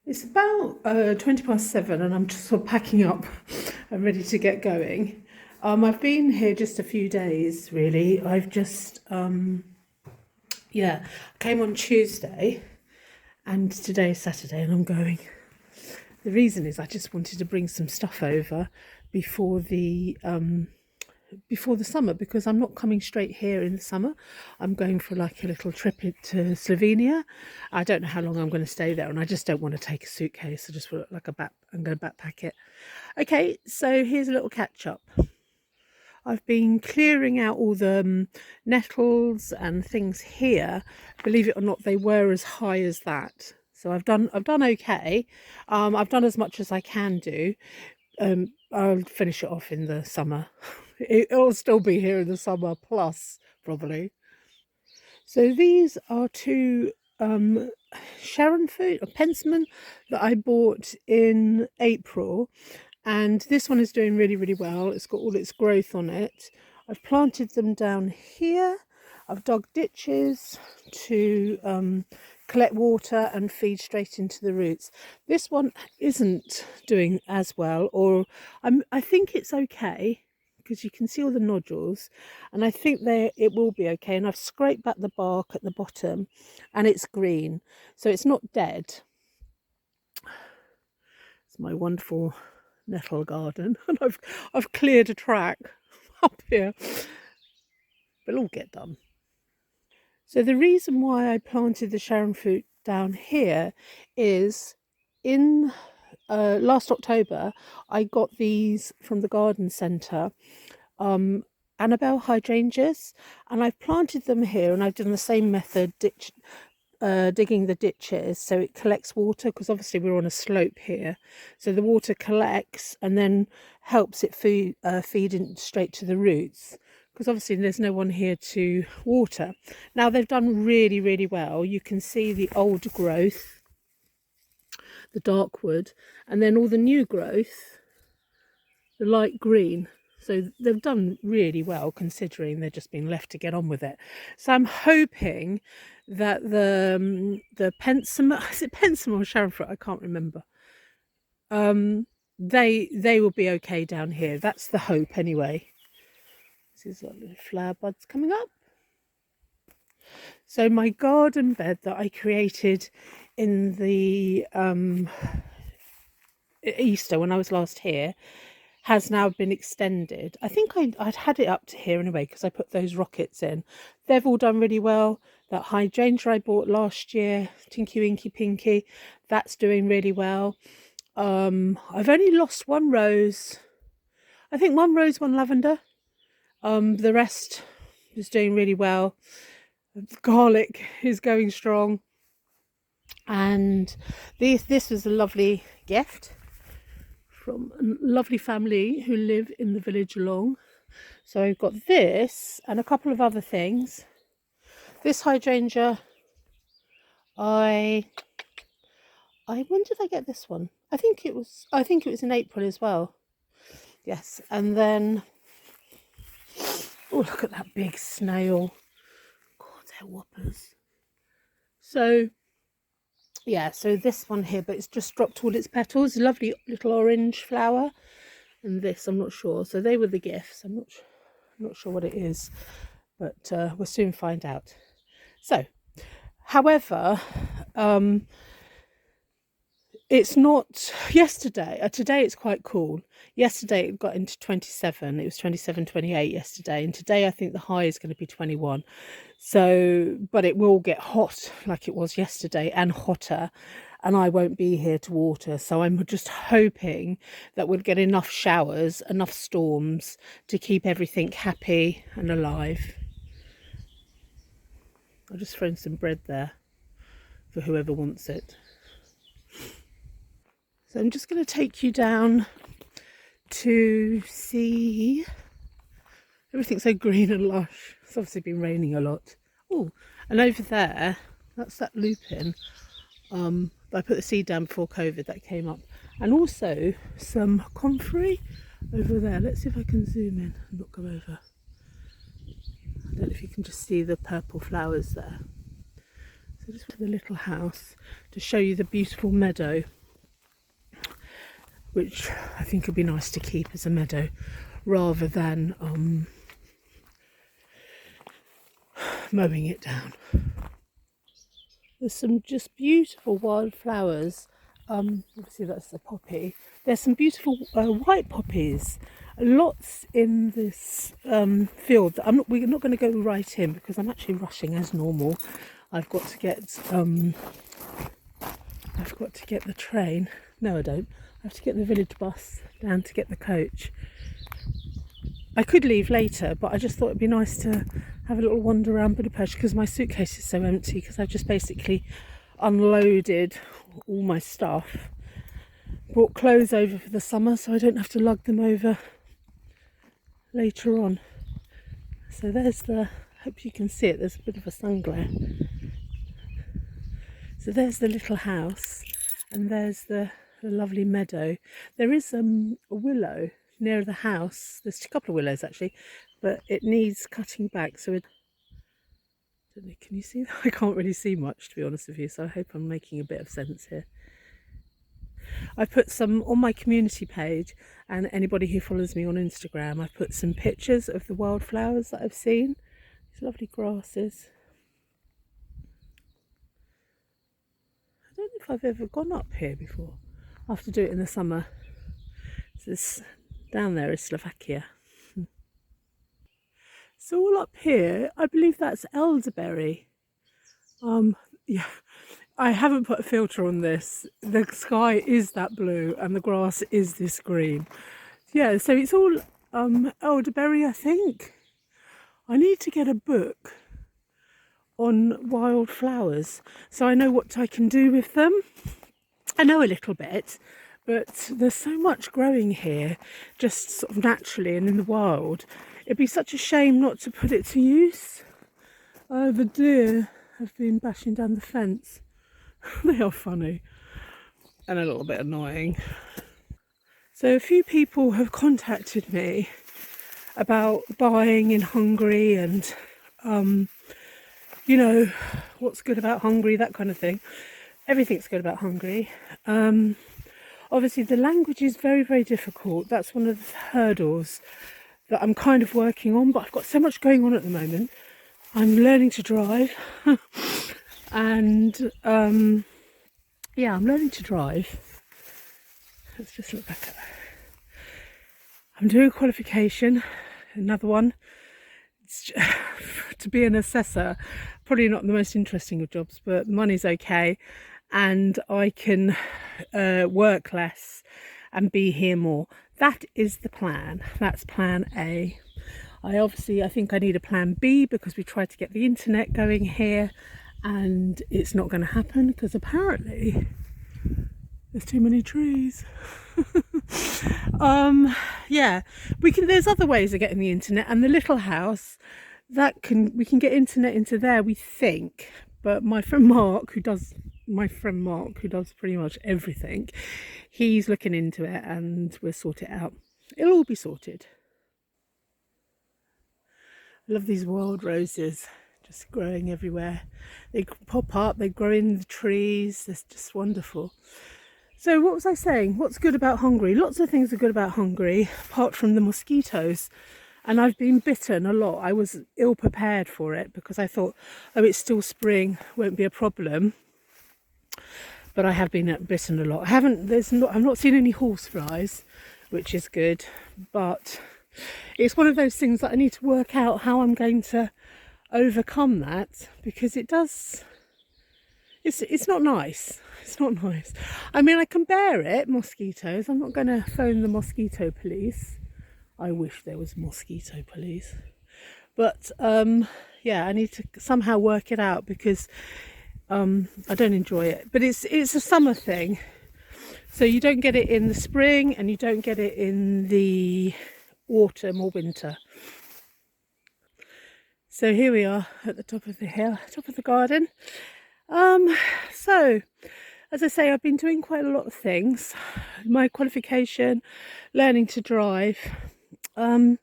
It's about 7:20 and I'm just sort of packing up and ready to get going. I've been here just a few days, really. I've just, came on Tuesday and today's Saturday and I'm going. The reason is I just wanted to bring some stuff over before the summer, because I'm not coming straight here in the summer. I'm going for like a little trip to Slovenia. I don't know how long I'm going to stay there, and I just don't want to take a suitcase. I just want like I'm going to backpack it. Okay, so here's a little catch up. I've been clearing out all the nettles and things here. Believe it or not, they were as high as that. So I've done okay. I've done as much as I can do. I'll finish it off in the summer. It'll still be here in the summer plus, probably. So these are two Sharon food or penstemon that I bought in April, and this one is doing really well. It's got all its growth on it. I've planted them down here. I've dug ditches to collect water and feed straight into the roots. This one isn't doing as well, or I think it's okay, because you can see all the nodules, and I think it will be okay. And I've scraped back the bark at the bottom and it's green, so it's not dead. It's my wonderful nettle garden, and I've cleared a track up here, but it'll all get done. So the reason why I planted the Sharon fruit down here is in last October I got these from the garden centre, Annabelle hydrangeas, and I've planted them here, and I've done the same method, digging the ditches so it collects water, because obviously we're on a slope here, so the water collects and then helps it feed in straight to the roots, because obviously there's no one here to water. Now they've done really well. You can see the old growth, the dark wood, and then all the new growth, the light green. So they've done really well, considering they're just being left to get on with it. So I'm hoping that the penstemon, is it penstemon or Sharon fruit? I can't remember. They will be okay down here. That's the hope anyway. This is what little flower buds coming up. So my garden bed that I created in the Easter when I was last here has now been extended. I think I'd had it up to here anyway, because I put those rockets in. They've all done really well. That hydrangea I bought last year, Tinky Winky Pinky, that's doing really well. I've only lost one rose. I think one rose, one lavender. The rest is doing really well. The garlic is going strong. And this was a lovely gift from a lovely family who live in the village along. So I've got this and a couple of other things. This hydrangea, when did I get this one? I think it was in April as well. Yes, and then, oh, look at that big snail. God, they're whoppers. So yeah, so this one here, but it's just dropped all its petals. Lovely little orange flower. And this, I'm not sure. So they were the gifts. I'm not sure what it is, but we'll soon find out. So, however, it's not yesterday. Today it's quite cool. Yesterday it got into 27. It was 27, 28 yesterday. And today I think the high is going to be 21. So, but it will get hot like it was yesterday, and hotter. And I won't be here to water. So I'm just hoping that we'll get enough showers, enough storms to keep everything happy and alive. I'll just throw in some bread there for whoever wants it. So I'm just going to take you down to see everything's so green and lush. It's obviously been raining a lot. Oh, and over there, that's that lupin. I put the seed down before COVID, that came up. And also some comfrey over there. Let's see if I can zoom in and not go over. I don't know if you can just see the purple flowers there. So just for the little house to show you the beautiful meadow. which I think would be nice to keep as a meadow rather than mowing it down. There's some just beautiful wildflowers. Obviously that's the poppy. There's some beautiful white poppies, lots in this field. We're not going to go right in because I'm actually rushing as normal. I've got to get the train. No, I don't. I have to get the village bus down to get the coach. I could leave later, but I just thought it'd be nice to have a little wander around Budapest because my suitcase is so empty because I've just basically unloaded all my stuff. Brought clothes over for the summer so I don't have to lug them over later on. So there's the, hope you can see it, there's a bit of a sun glare. So there's the little house and there's the lovely meadow. There is a willow near the house. There's a couple of willows actually, but it needs cutting back. So don't know, can you see that? I can't really see much, to be honest with you, so I hope I'm making a bit of sense here. I put some on my community page, and anybody who follows me on Instagram, I put some pictures of the wildflowers that I've seen. These lovely grasses. I don't know if I've ever gone up here before. I'll have to do it in the summer. So this down there is Slovakia. So all up here, I believe that's elderberry. Yeah, I haven't put a filter on this. The sky is that blue and the grass is this green. Yeah, so it's all elderberry, I think. I need to get a book on wildflowers so I know what I can do with them. I know a little bit, but there's so much growing here just sort of naturally and in the wild. It'd be such a shame not to put it to use. Oh, the deer have been bashing down the fence. They are funny and a little bit annoying. So a few people have contacted me about buying in Hungary and you know, what's good about Hungary, that kind of thing. Everything's good about Hungary. Obviously the language is very, very difficult. That's one of the hurdles that I'm kind of working on, but I've got so much going on at the moment. I'm learning to drive and yeah, I'm learning to drive. Let's just look back at that. I'm doing a qualification, another one. It's to be an assessor, probably not the most interesting of jobs, but the money's okay and I can work less and be here more. That is the plan. That's plan A. I think I need a plan B because we tried to get the internet going here and it's not going to happen because apparently there's too many trees. Yeah, there's other ways of getting the internet, and the little house we can get internet into there, we think, but my friend Mark who does pretty much everything, he's looking into it and we'll sort it out. It'll all be sorted. I love these wild roses just growing everywhere. They pop up, they grow in the trees. It's just wonderful. So what was I saying? What's good about Hungary? Lots of things are good about Hungary, apart from the mosquitoes. And I've been bitten a lot. I was ill prepared for it because I thought, oh, it's still spring, won't be a problem. But I have been bitten a lot. I've not seen any horseflies, which is good. But it's one of those things that I need to work out how I'm going to overcome that, because it's not nice. It's not nice. I mean, I can bear it, mosquitoes. I'm not going to phone the mosquito police. I wish there was mosquito police. But yeah, I need to somehow work it out because I don't enjoy it. But it's a summer thing. So you don't get it in the spring and you don't get it in the autumn or winter. So here we are at the top of the hill, top of the garden. So as I say, I've been doing quite a lot of things. My qualification, learning to drive. So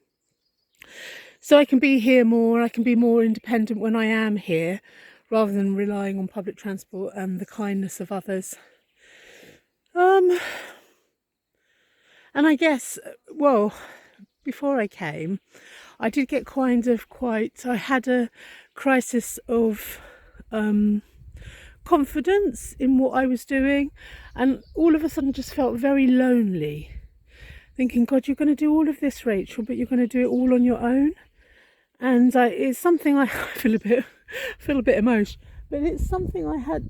I can be here more, I can be more independent when I am here, rather than relying on public transport and the kindness of others. And I guess, well, before I came, I did get I had a crisis of confidence in what I was doing, and all of a sudden just felt very lonely, thinking, God, you're going to do all of this, Rachel, but you're going to do it all on your own. And it's something I feel a bit emotional, but it's something I have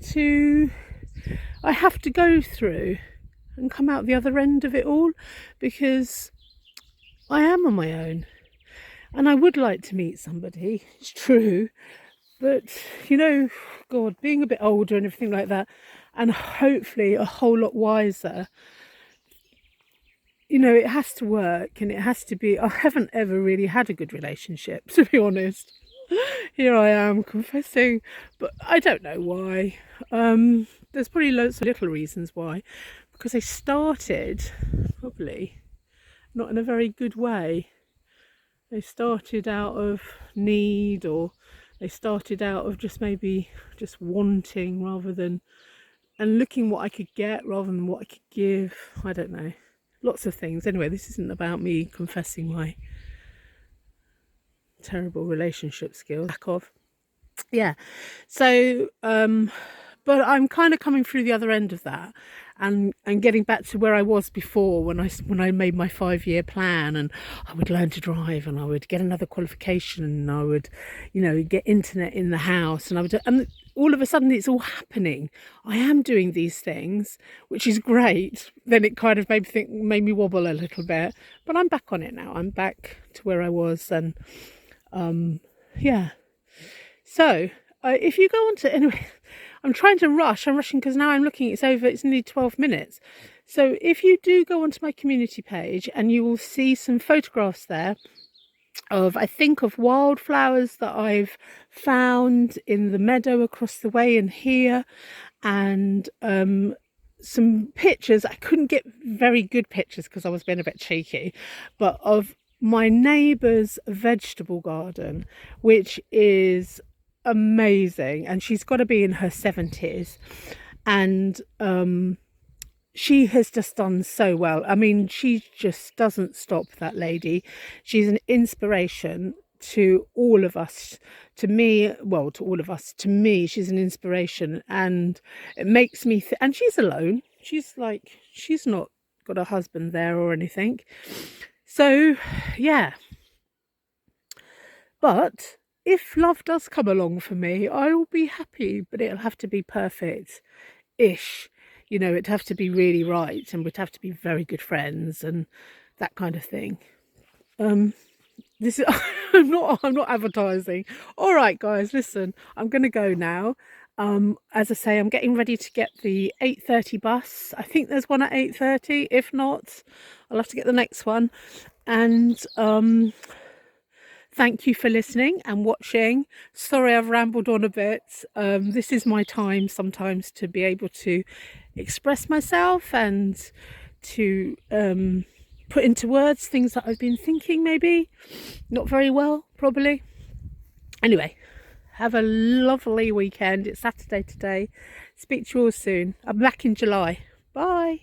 to go through and come out the other end of it all, because I am on my own, and I would like to meet somebody, it's true, but God, being a bit older and everything like that, and hopefully a whole lot wiser, it has to work, and it has to be. I haven't ever really had a good relationship, to be honest. Here I am confessing, but I don't know why. There's probably loads of little reasons why, because they started probably not in a very good way. They started out of need, or they started out of just wanting and looking what I could get rather than what I could give. I don't know. Lots of things. Anyway, this isn't about me confessing my terrible relationship skills. Yeah. So, but I'm kind of coming through the other end of that, and getting back to where I was before, when I made my 5-year plan, and I would learn to drive, and I would get another qualification, and I would, get internet in the house, and all of a sudden it's all happening. I am doing these things, which is great. Then it kind of made me wobble a little bit, but I'm back on it now. I'm back to where I was, and yeah. So if you go on to, anyway, I'm trying to rush. I'm rushing because now I'm looking, it's nearly 12 minutes. So if you do go onto my community page, and you will see some photographs there of wildflowers that I've found in the meadow across the way and here, and some pictures. I couldn't get very good pictures because I was being a bit cheeky, but of my neighbour's vegetable garden, which is amazing, and she's got to be in her 70s, and she has just done so well. I mean, she just doesn't stop, that lady. She's an inspiration to all of us. To me, she's an inspiration, and it makes me and she's alone. She's not got a husband there or anything. So yeah, but if love does come along for me, I will be happy, but it'll have to be perfect-ish. It'd have to be really right, and we'd have to be very good friends and that kind of thing. This is I'm not advertising. All right, guys, listen, I'm going to go now. As I say, I'm getting ready to get the 8:30 bus. I think there's one at 8:30. If not, I'll have to get the next one. And thank you for listening and watching. Sorry I've rambled on a bit. This is my time sometimes to be able to express myself and to put into words things that I've been thinking, maybe not very well, probably. Anyway, have a lovely weekend. It's Saturday today. Speak to you all soon. I'm back in July. Bye.